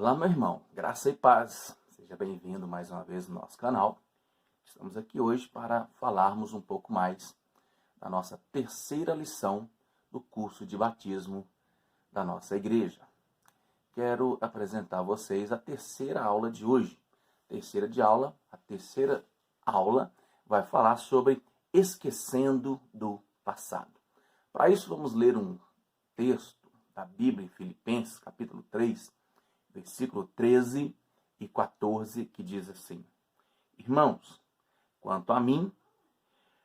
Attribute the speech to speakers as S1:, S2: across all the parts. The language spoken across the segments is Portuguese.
S1: Olá, meu irmão, graça e paz. Seja bem-vindo mais uma vez no nosso canal. Estamos aqui hoje para falarmos um pouco mais da nossa terceira lição do curso de batismo da nossa igreja. Quero apresentar a vocês a terceira aula de hoje. A terceira aula vai falar sobre esquecendo do passado. Para isso, vamos ler um texto da Bíblia em Filipenses, capítulo 3, versículo 13 e 14, que diz assim: Irmãos, quanto a mim,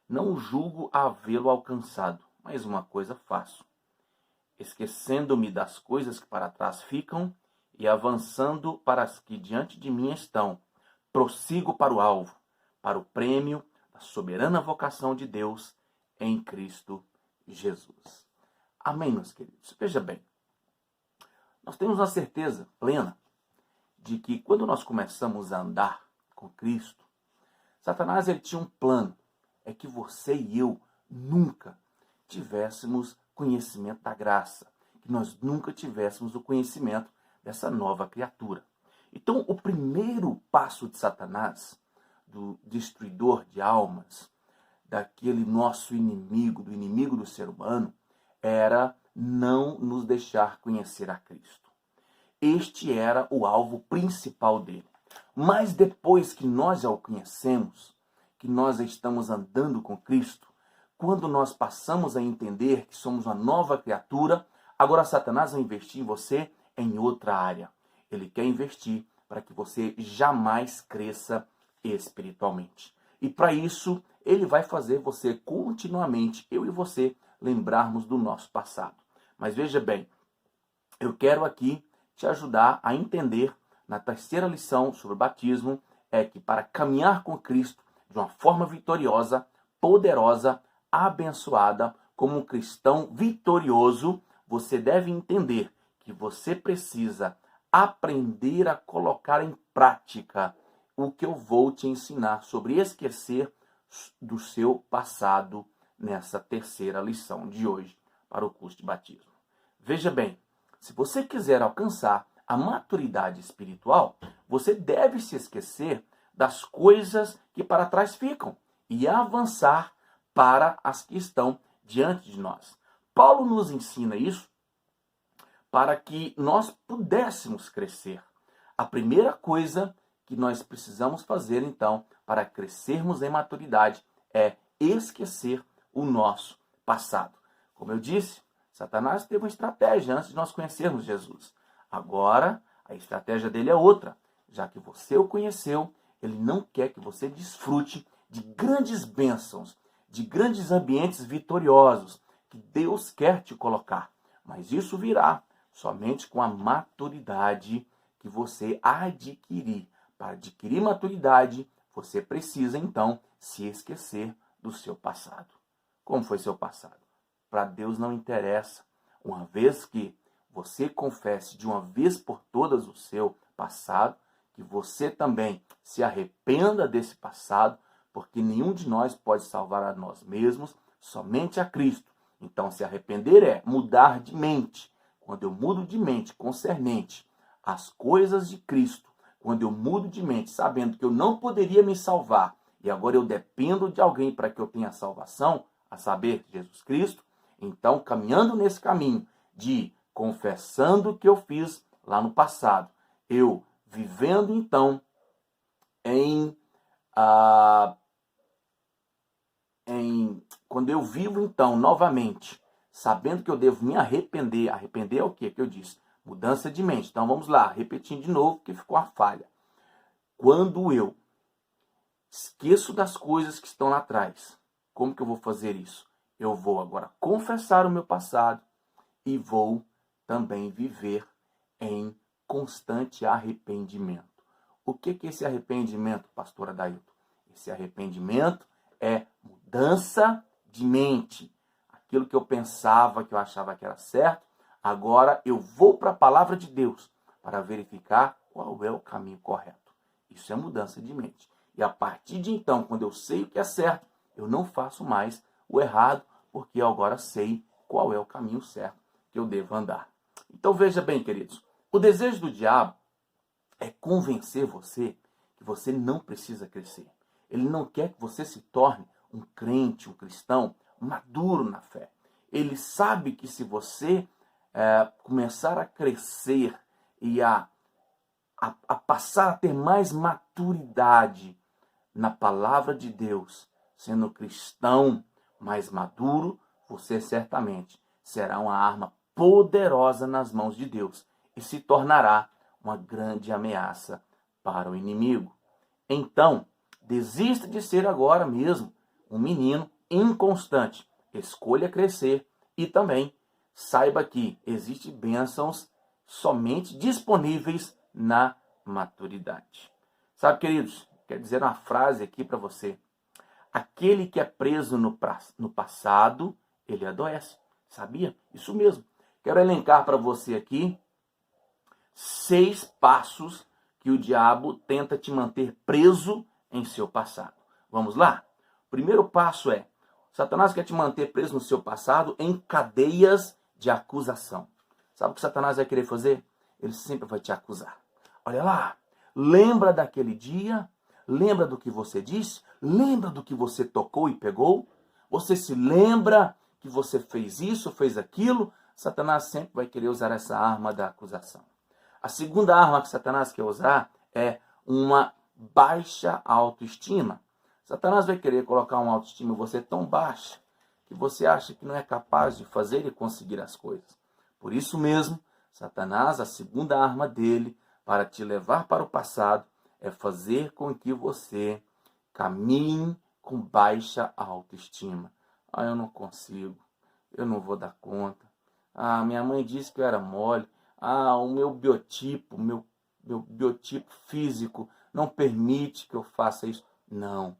S1: não julgo havê-lo alcançado, mas uma coisa faço, esquecendo-me das coisas que para trás ficam e avançando para as que diante de mim estão, prossigo para o alvo, para o prêmio da soberana vocação de Deus em Cristo Jesus. Amém, meus queridos? Veja bem, nós temos uma certeza plena de que quando nós começamos a andar com Cristo, Satanás ele tinha um plano, é que você e eu nunca tivéssemos conhecimento da graça, que nós nunca tivéssemos o conhecimento dessa nova criatura. Então, o primeiro passo de Satanás, do destruidor de almas, daquele nosso inimigo, do inimigo do ser humano, era não nos deixar conhecer a Cristo. Este era o alvo principal dele. Mas depois que nós já o conhecemos, que nós estamos andando com Cristo, quando nós passamos a entender que somos uma nova criatura, agora Satanás vai investir em você em outra área. Ele quer investir para que você jamais cresça espiritualmente. E para isso, ele vai fazer você continuamente, eu e você, lembrarmos do nosso passado. Mas veja bem, eu quero aqui te ajudar a entender, na terceira lição sobre o batismo, é que para caminhar com Cristo de uma forma vitoriosa, poderosa, abençoada, como um cristão vitorioso, você deve entender que você precisa aprender a colocar em prática o que eu vou te ensinar sobre esquecer do seu passado nessa terceira lição de hoje para o curso de batismo. Veja bem, se você quiser alcançar a maturidade espiritual, você deve se esquecer das coisas que para trás ficam e avançar para as que estão diante de nós. Paulo nos ensina isso para que nós pudéssemos crescer. A primeira coisa que nós precisamos fazer, então, para crescermos em maturidade é esquecer o nosso passado. Como eu disse, Satanás teve uma estratégia antes de nós conhecermos Jesus. Agora, a estratégia dele é outra. Já que você o conheceu, ele não quer que você desfrute de grandes bênçãos, de grandes ambientes vitoriosos que Deus quer te colocar. Mas isso virá somente com a maturidade que você adquirir. Para adquirir maturidade, você precisa, então, se esquecer do seu passado. Como foi seu passado? Para Deus não interessa. Uma vez que você confesse de uma vez por todas o seu passado, que você também se arrependa desse passado, porque nenhum de nós pode salvar a nós mesmos, somente a Cristo. Então, se arrepender é mudar de mente. Quando eu mudo de mente concernente às coisas de Cristo, quando eu mudo de mente sabendo que eu não poderia me salvar, e agora eu dependo de alguém para que eu tenha salvação, a saber, Jesus Cristo, então, caminhando nesse caminho de confessando o que eu fiz lá no passado, eu vivendo, então, quando eu vivo, então, novamente, sabendo que eu devo me arrepender. Arrepender é o quê que eu disse? Mudança de mente. Então, vamos lá, repetindo de novo, que ficou a falha. Quando eu esqueço das coisas que estão lá atrás, como que eu vou fazer isso? Eu vou agora confessar o meu passado e vou também viver em constante arrependimento. O que é esse arrependimento, pastor Adailton? Esse arrependimento é mudança de mente. Aquilo que eu pensava, que eu achava que era certo, agora eu vou para a palavra de Deus para verificar qual é o caminho correto. Isso é mudança de mente. E a partir de então, quando eu sei o que é certo, eu não faço mais o errado, porque eu agora sei qual é o caminho certo que eu devo andar. Então veja bem, queridos, o desejo do diabo é convencer você que você não precisa crescer. Ele não quer que você se torne um crente, um cristão maduro na fé. Ele sabe que se você começar a crescer e a passar a ter mais maturidade na palavra de Deus, sendo cristão mais maduro, você certamente será uma arma poderosa nas mãos de Deus e se tornará uma grande ameaça para o inimigo. Então, desista de ser agora mesmo um menino inconstante. Escolha crescer e também saiba que existem bênçãos somente disponíveis na maturidade. Sabe, queridos, quero dizer uma frase aqui para você. Aquele que é preso no passado, ele adoece. Sabia? Isso mesmo. Quero elencar para você aqui 6 passos que o diabo tenta te manter preso em seu passado. Vamos lá? O primeiro passo é: Satanás quer te manter preso no seu passado em cadeias de acusação. Sabe o que Satanás vai querer fazer? Ele sempre vai te acusar. Olha lá, lembra daquele dia? Lembra do que você disse? Lembra do que você tocou e pegou? Você se lembra que você fez isso, fez aquilo? Satanás sempre vai querer usar essa arma da acusação. A segunda arma que Satanás quer usar é uma baixa autoestima. Satanás vai querer colocar uma autoestima em você tão baixa que você acha que não é capaz de fazer e conseguir as coisas. Por isso mesmo, Satanás, a segunda arma dele para te levar para o passado é fazer com que você caminhe com baixa autoestima. Eu não consigo, eu não vou dar conta. Minha mãe disse que eu era mole. O meu biotipo, meu biotipo físico não permite que eu faça isso. Não,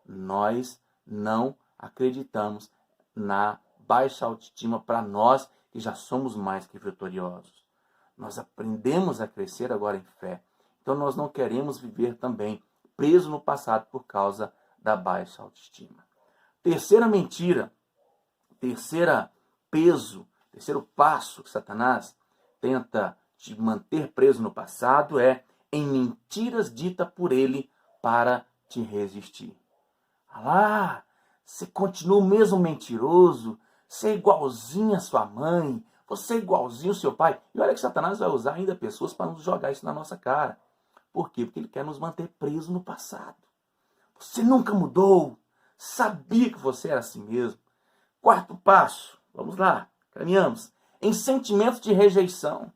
S1: nós não acreditamos na baixa autoestima para nós que já somos mais que vitoriosos. Nós aprendemos a crescer agora em fé. Então nós não queremos viver também preso no passado por causa da baixa autoestima. Terceira mentira, terceiro passo que Satanás tenta te manter preso no passado é em mentiras ditas por ele para te resistir. Você continua o mesmo mentiroso, você é igualzinho a sua mãe, você é igualzinho ao seu pai. E olha que Satanás vai usar ainda pessoas para nos jogar isso na nossa cara. Por quê? Porque ele quer nos manter presos no passado. Você nunca mudou, sabia que você era assim mesmo. Quarto passo, vamos lá, caminhamos. Em sentimentos de rejeição.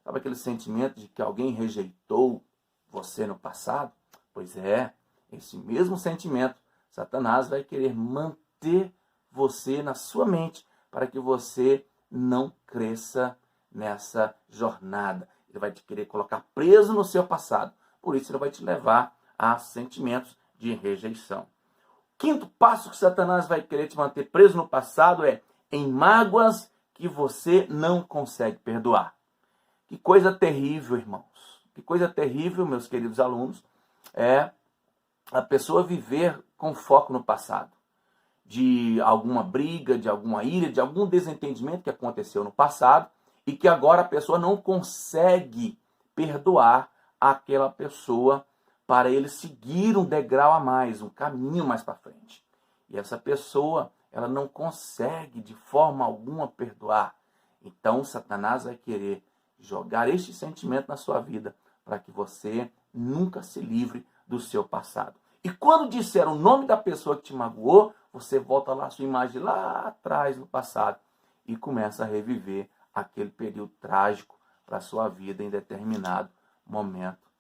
S1: Sabe aquele sentimento de que alguém rejeitou você no passado? Pois é, esse mesmo sentimento, Satanás vai querer manter você na sua mente para que você não cresça nessa jornada. Ele vai te querer colocar preso no seu passado. Por isso ele vai te levar a sentimentos de rejeição. Quinto passo que Satanás vai querer te manter preso no passado é em mágoas que você não consegue perdoar. Que coisa terrível, irmãos. Que coisa terrível, meus queridos alunos, é a pessoa viver com foco no passado. De alguma briga, de alguma ira, de algum desentendimento que aconteceu no passado e que agora a pessoa não consegue perdoar aquela pessoa para ele seguir um degrau a mais, um caminho mais para frente. E essa pessoa, ela não consegue de forma alguma perdoar. Então, Satanás vai querer jogar este sentimento na sua vida para que você nunca se livre do seu passado. E quando disser o nome da pessoa que te magoou, você volta lá a sua imagem lá atrás no passado e começa a reviver aquele período trágico para a sua vida em determinado momento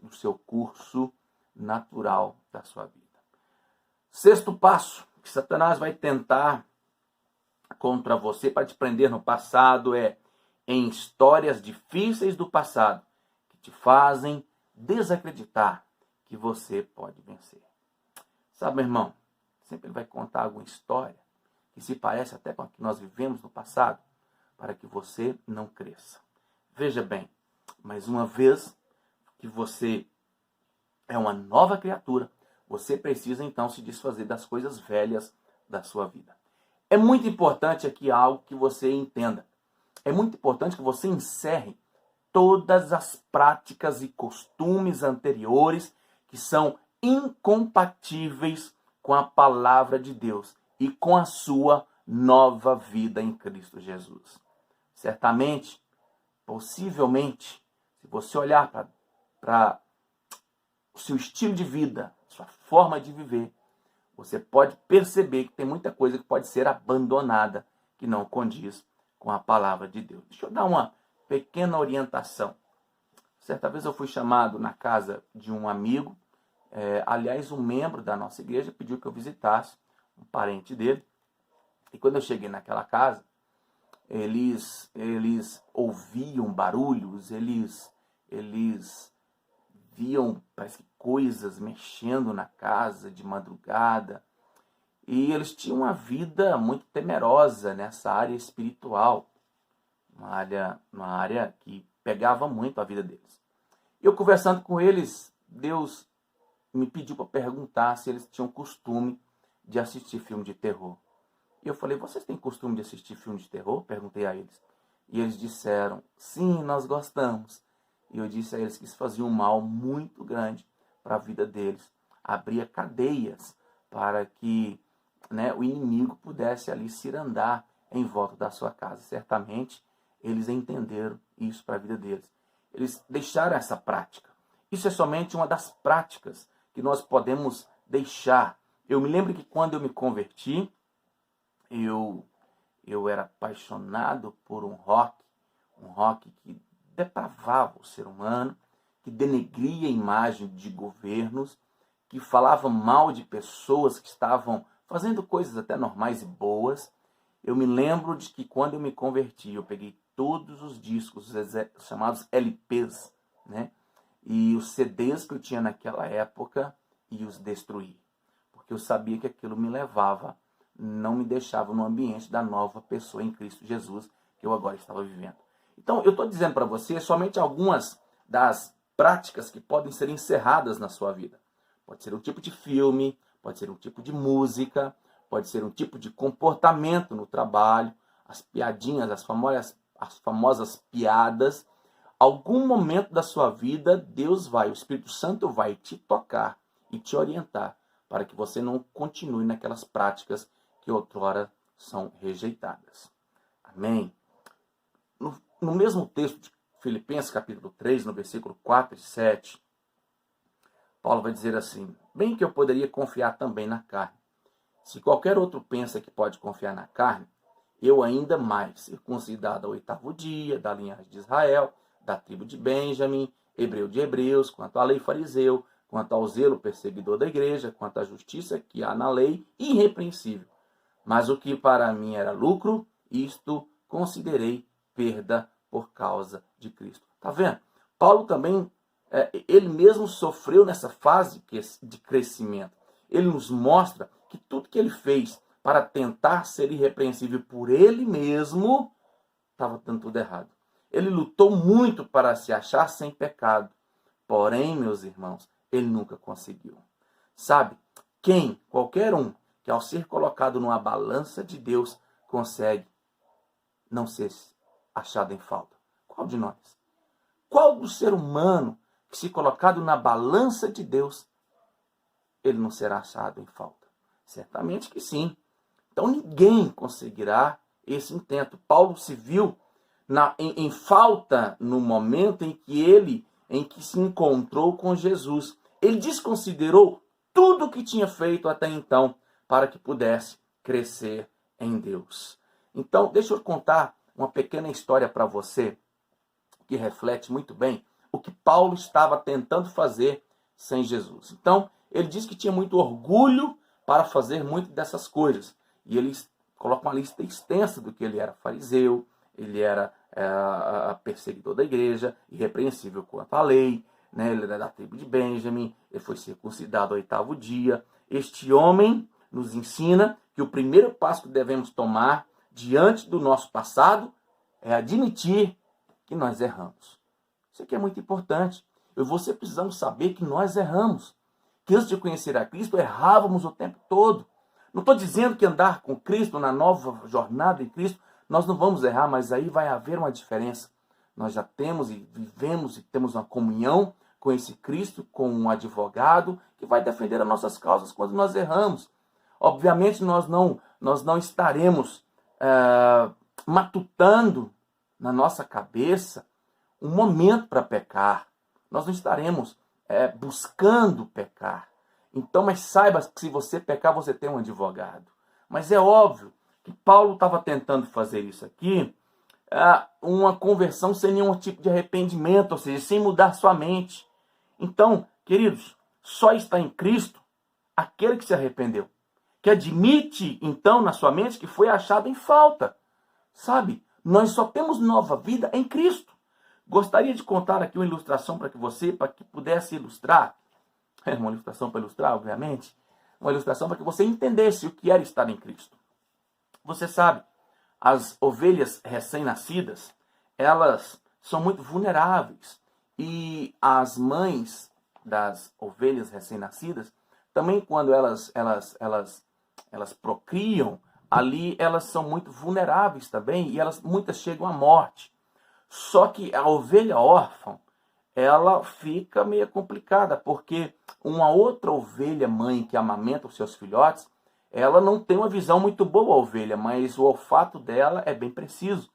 S1: do seu curso natural da sua vida. Sexto passo que Satanás vai tentar contra você para te prender no passado é em histórias difíceis do passado que te fazem desacreditar que você pode vencer. Sabe, meu irmão, sempre vai contar alguma história que se parece até com a que nós vivemos no passado para que você não cresça. Veja bem, mais uma vez que você é uma nova criatura, você precisa então se desfazer das coisas velhas da sua vida. É muito importante aqui algo que você entenda. É muito importante que você encerre todas as práticas e costumes anteriores que são incompatíveis com a palavra de Deus e com a sua nova vida em Cristo Jesus. Certamente, possivelmente, se você olhar para o seu estilo de vida, sua forma de viver, você pode perceber que tem muita coisa que pode ser abandonada, que não condiz com a palavra de Deus. Deixa eu dar uma pequena orientação. Certa vez eu fui chamado na casa de um amigo, aliás, um membro da nossa igreja pediu que eu visitasse um parente dele. E quando eu cheguei naquela casa, eles ouviam barulhos, eles viam, parece que coisas mexendo na casa de madrugada. E eles tinham uma vida muito temerosa nessa área espiritual. Uma área que pegava muito a vida deles. Eu conversando com eles, Deus me pediu para perguntar se eles tinham costume de assistir filme de terror. E eu falei, vocês têm costume de assistir filme de terror? Perguntei a eles. E eles disseram, sim, nós gostamos. E eu disse a eles que isso fazia um mal muito grande para a vida deles. Abria cadeias para que o inimigo pudesse ali cirandar em volta da sua casa. Certamente, eles entenderam isso para a vida deles. Eles deixaram essa prática. Isso é somente uma das práticas que nós podemos deixar. Eu me lembro que quando eu me converti, eu era apaixonado por um rock que depravava o ser humano, que denegria a imagem de governos, que falava mal de pessoas que estavam fazendo coisas até normais e boas. Eu me lembro de que quando eu me converti, eu peguei todos os discos, chamados LPs, e os CDs que eu tinha naquela época, e os destruí. Porque eu sabia que aquilo me levava, não me deixava no ambiente da nova pessoa em Cristo Jesus, que eu agora estava vivendo. Então, eu estou dizendo para você somente algumas das práticas que podem ser encerradas na sua vida. Pode ser um tipo de filme, pode ser um tipo de música, pode ser um tipo de comportamento no trabalho, as piadinhas, as famosas piadas. Algum momento da sua vida, o Espírito Santo vai te tocar e te orientar para que você não continue naquelas práticas que outrora são rejeitadas. Amém? No mesmo texto de Filipenses, capítulo 3, no versículo 4 e 7, Paulo vai dizer assim, bem que eu poderia confiar também na carne. Se qualquer outro pensa que pode confiar na carne, eu ainda mais, circuncidado ao 8º dia, da linhagem de Israel, da tribo de Benjamim, hebreu de hebreus, quanto à lei fariseu, quanto ao zelo perseguidor da igreja, quanto à justiça que há na lei, irrepreensível. Mas o que para mim era lucro, isto considerei perda por causa de Cristo. Está vendo? Paulo também, ele mesmo sofreu nessa fase de crescimento. Ele nos mostra que tudo que ele fez para tentar ser irrepreensível por ele mesmo, estava dando tudo errado. Ele lutou muito para se achar sem pecado. Porém, meus irmãos, ele nunca conseguiu. Sabe, qualquer um, que ao ser colocado numa balança de Deus, consegue não ser achado em falta? Qual de nós? Qual do ser humano que, se colocado na balança de Deus, ele não será achado em falta? Certamente que sim. Então ninguém conseguirá esse intento. Paulo se viu em falta no momento em que se encontrou com Jesus. Ele desconsiderou tudo o que tinha feito até então para que pudesse crescer em Deus. Então, deixa eu contar uma pequena história para você que reflete muito bem o que Paulo estava tentando fazer sem Jesus. Então, ele diz que tinha muito orgulho para fazer muitas dessas coisas. E ele coloca uma lista extensa do que ele era fariseu, ele era perseguidor da igreja, irrepreensível quanto à lei, ele era da tribo de Benjamim, ele foi circuncidado ao 8º dia. Este homem nos ensina que o primeiro passo que devemos tomar diante do nosso passado é admitir que nós erramos. Isso aqui é muito importante. Eu e você precisamos saber que nós erramos. Que antes de conhecer a Cristo, errávamos o tempo todo. Não estou dizendo que andar com Cristo, na nova jornada em Cristo, nós não vamos errar, mas aí vai haver uma diferença. nós já temos e vivemos e temos uma comunhão com esse Cristo, com um advogado que vai defender as nossas causas quando nós erramos. Obviamente nós não estaremos matutando na nossa cabeça um momento para pecar. Nós não estaremos buscando pecar. Então, mas saiba que se você pecar, você tem um advogado. Mas é óbvio que Paulo estava tentando fazer isso aqui, uma conversão sem nenhum tipo de arrependimento, ou seja, sem mudar sua mente. Então, queridos, só está em Cristo aquele que se arrependeu, que admite, então, na sua mente que foi achado em falta. Sabe? Nós só temos nova vida em Cristo. Gostaria de contar aqui uma ilustração para que pudesse ilustrar. Uma ilustração para ilustrar, obviamente. Uma ilustração para que você entendesse o que era estar em Cristo. Você sabe, as ovelhas recém-nascidas, elas são muito vulneráveis. E as mães das ovelhas recém-nascidas, também quando elas procriam, ali elas são muito vulneráveis também e muitas chegam à morte. Só que a ovelha órfã, ela fica meio complicada, porque uma outra ovelha mãe que amamenta os seus filhotes, ela não tem uma visão muito boa, a ovelha, mas o olfato dela é bem preciso.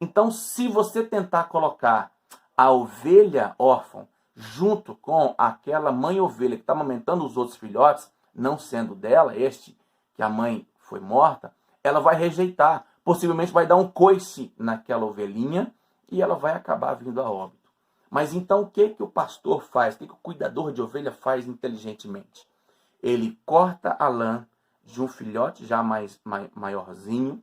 S1: Então, se você tentar colocar a ovelha órfã junto com aquela mãe ovelha que está amamentando os outros filhotes, não sendo dela, que a mãe foi morta, ela vai rejeitar. Possivelmente vai dar um coice naquela ovelhinha e ela vai acabar vindo a óbito. Mas então o que o pastor faz? O que o cuidador de ovelha faz inteligentemente? Ele corta a lã de um filhote já maiorzinho,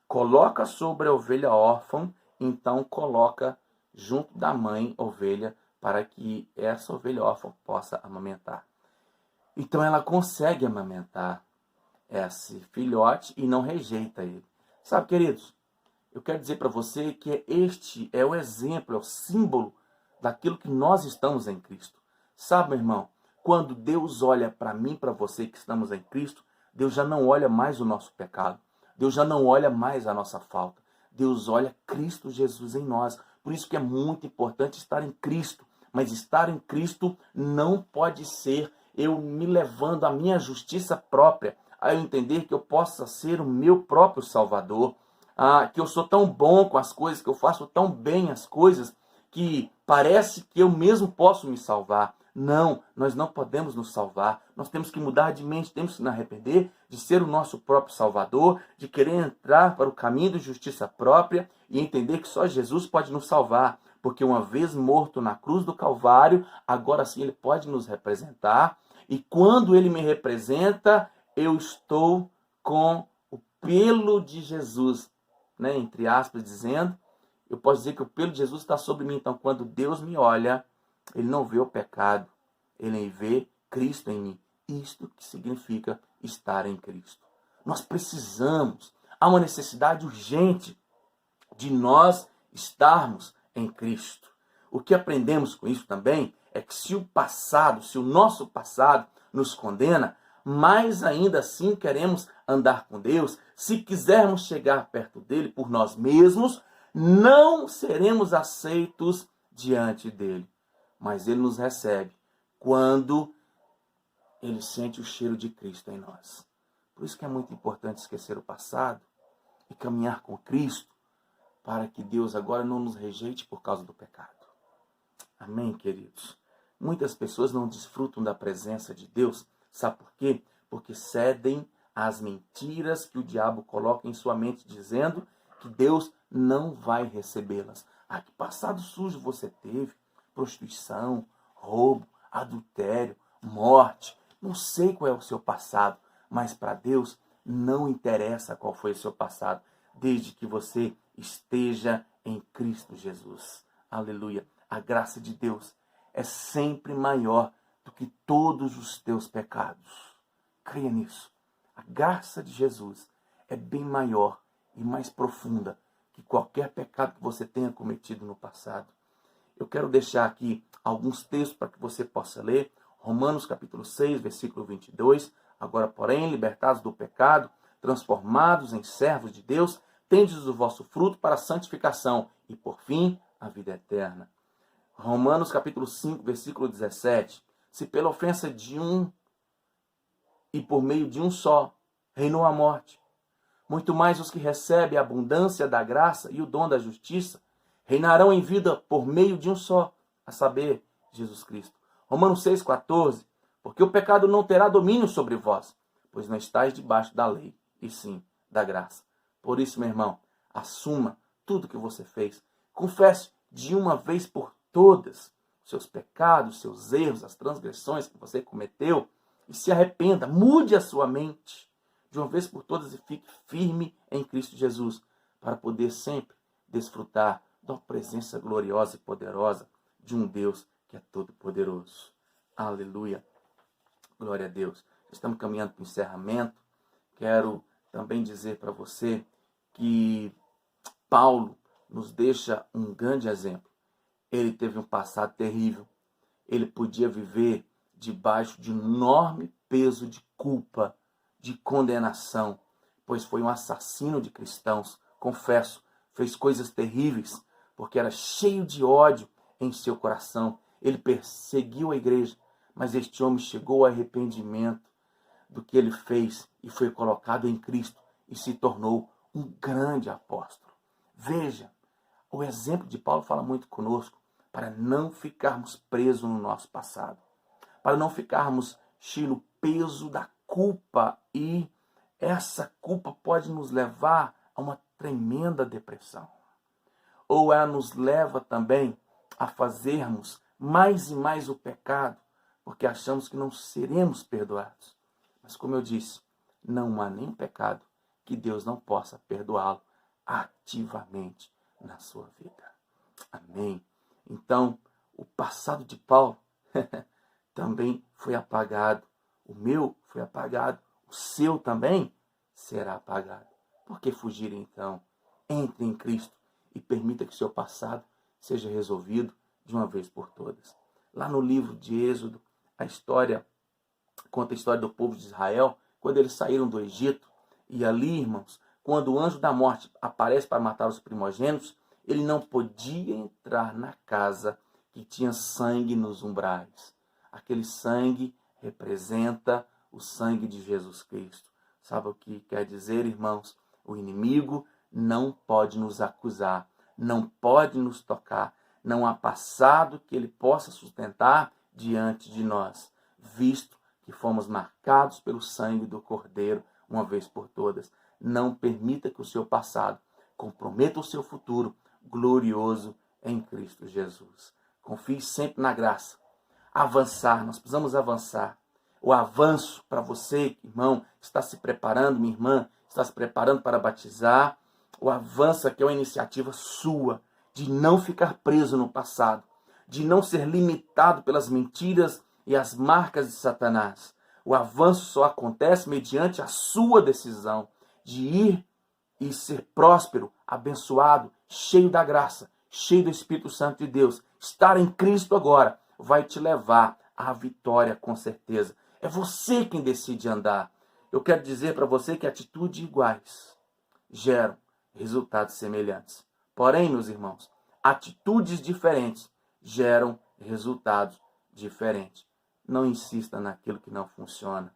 S1: coloca sobre a ovelha órfã, então coloca junto da mãe ovelha para que essa ovelha órfã possa amamentar. Então ela consegue amamentar esse filhote e não rejeita ele. Sabe, queridos, eu quero dizer para você que este é o exemplo, é o símbolo daquilo que nós estamos em Cristo. Sabe, meu irmão, quando Deus olha para mim, para você que estamos em Cristo, Deus já não olha mais o nosso pecado. Deus já não olha mais a nossa falta. Deus olha Cristo Jesus em nós. Por isso que é muito importante estar em Cristo. Mas estar em Cristo não pode ser eu me levando à minha justiça própria, a eu entender que eu possa ser o meu próprio Salvador, que eu sou tão bom com as coisas, que eu faço tão bem as coisas, que parece que eu mesmo posso me salvar. Não, nós não podemos nos salvar. Nós temos que mudar de mente, temos que nos arrepender de ser o nosso próprio Salvador, de querer entrar para o caminho de justiça própria e entender que só Jesus pode nos salvar. Porque uma vez morto na cruz do Calvário, agora sim Ele pode nos representar. E quando Ele me representa, eu estou com o pelo de Jesus, né? Entre aspas, dizendo, eu posso dizer que o pelo de Jesus está sobre mim. Então, quando Deus me olha, Ele não vê o pecado, Ele vê Cristo em mim. Isto que significa estar em Cristo. Nós precisamos, há uma necessidade urgente de nós estarmos em Cristo. O que aprendemos com isso também é que se o nosso passado nos condena, mais ainda assim queremos andar com Deus, se quisermos chegar perto dele por nós mesmos, não seremos aceitos diante dele. Mas ele nos recebe quando ele sente o cheiro de Cristo em nós. Por isso que é muito importante esquecer o passado e caminhar com Cristo, para que Deus agora não nos rejeite por causa do pecado. Amém, queridos? Muitas pessoas não desfrutam da presença de Deus. Sabe por quê? Porque cedem às mentiras que o diabo coloca em sua mente, dizendo que Deus não vai recebê-las. Que passado sujo você teve? Prostituição, roubo, adultério, morte. Não sei qual é o seu passado, mas para Deus não interessa qual foi o seu passado, desde que você esteja em Cristo Jesus. Aleluia. A graça de Deus é sempre maior do que todos os teus pecados. Creia nisso. A graça de Jesus é bem maior e mais profunda que qualquer pecado que você tenha cometido no passado. Eu quero deixar aqui alguns textos para que você possa ler. Romanos capítulo 6, versículo 22. Agora, porém, libertados do pecado, transformados em servos de Deus, tendes o vosso fruto para a santificação e, por fim, a vida eterna. Romanos capítulo 5, versículo 17. Se pela ofensa de um e por meio de um só reinou a morte, muito mais os que recebem a abundância da graça e o dom da justiça reinarão em vida por meio de um só, a saber, Jesus Cristo. Romanos 6,14. Porque o pecado não terá domínio sobre vós, pois não estáis debaixo da lei, e sim da graça. Por isso, meu irmão, assuma tudo que você fez. Confesse de uma vez por todas seus pecados, seus erros, as transgressões que você cometeu, e se arrependa, mude a sua mente de uma vez por todas e fique firme em Cristo Jesus, para poder sempre desfrutar da presença gloriosa e poderosa de um Deus que é todo-poderoso. Aleluia. Glória a Deus. Estamos caminhando para o encerramento. Quero também dizer para você que Paulo nos deixa um grande exemplo. Ele teve um passado terrível. Ele podia viver debaixo de um enorme peso de culpa, de condenação, pois foi um assassino de cristãos. Confesso, fez coisas terríveis, porque era cheio de ódio em seu coração. Ele perseguiu a igreja, mas este homem chegou ao arrependimento do que ele fez e foi colocado em Cristo e se tornou um grande apóstolo. Veja, o exemplo de Paulo fala muito conosco para não ficarmos presos no nosso passado, para não ficarmos cheios do peso da culpa, e essa culpa pode nos levar a uma tremenda depressão. Ou ela nos leva também a fazermos mais e mais o pecado, porque achamos que não seremos perdoados. Mas como eu disse, não há nenhum pecado que Deus não possa perdoá-lo ativamente na sua vida. Amém. Então, o passado de Paulo também foi apagado. O meu foi apagado. O seu também será apagado. Por que fugir então? Entre em Cristo e permita que o seu passado seja resolvido de uma vez por todas. Lá no livro de Êxodo, conta a história do povo de Israel, quando eles saíram do Egito. E ali, irmãos, quando o anjo da morte aparece para matar os primogênitos, ele não podia entrar na casa que tinha sangue nos umbrais. Aquele sangue representa o sangue de Jesus Cristo. Sabe o que quer dizer, irmãos? O inimigo não pode nos acusar, não pode nos tocar. Não há passado que ele possa sustentar diante de nós, visto que fomos marcados pelo sangue do Cordeiro uma vez por todas. Não permita que o seu passado comprometa o seu futuro glorioso em Cristo Jesus. Confie sempre na graça. Avançar, nós precisamos avançar. O avanço para você, irmão, está se preparando, minha irmã, está se preparando para batizar. O avanço aqui é uma iniciativa sua, de não ficar preso no passado, de não ser limitado pelas mentiras e as marcas de Satanás. O avanço só acontece mediante a sua decisão de ir e ser próspero, abençoado, cheio da graça, cheio do Espírito Santo de Deus. Estar em Cristo agora vai te levar à vitória com certeza. É você quem decide andar. Eu quero dizer para você que atitudes iguais geram resultados semelhantes. Porém, meus irmãos, atitudes diferentes geram resultados diferentes. Não insista naquilo que não funciona.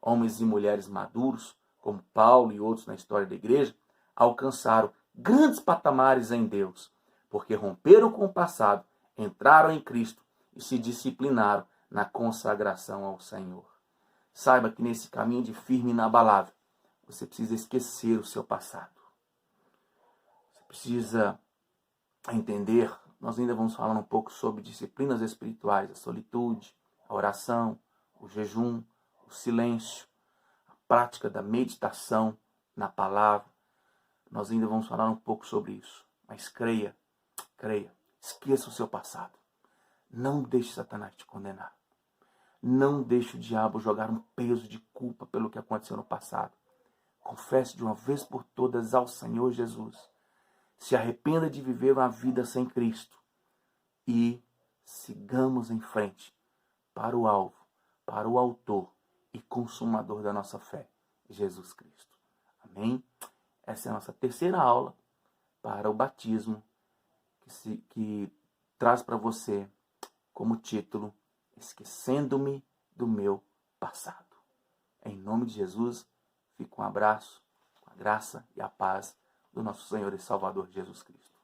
S1: Homens e mulheres maduros, como Paulo e outros na história da igreja, alcançaram grandes patamares em Deus, porque romperam com o passado, entraram em Cristo e se disciplinaram na consagração ao Senhor. Saiba que nesse caminho de firme e inabalável, você precisa esquecer o seu passado. Você precisa entender, nós ainda vamos falar um pouco sobre disciplinas espirituais, a solitude, a oração, o jejum, o silêncio, a prática da meditação na palavra. Nós ainda vamos falar um pouco sobre isso. Mas creia, esqueça o seu passado. Não deixe Satanás te condenar. Não deixe o diabo jogar um peso de culpa pelo que aconteceu no passado. Confesse de uma vez por todas ao Senhor Jesus. Se arrependa de viver uma vida sem Cristo. E sigamos em frente para o alvo, para o autor e consumador da nossa fé, Jesus Cristo. Amém? Essa é a nossa terceira aula para o batismo, que que traz para você como título Esquecendo-me do Meu Passado. Em nome de Jesus, fica um abraço, com a graça e a paz do nosso Senhor e Salvador Jesus Cristo.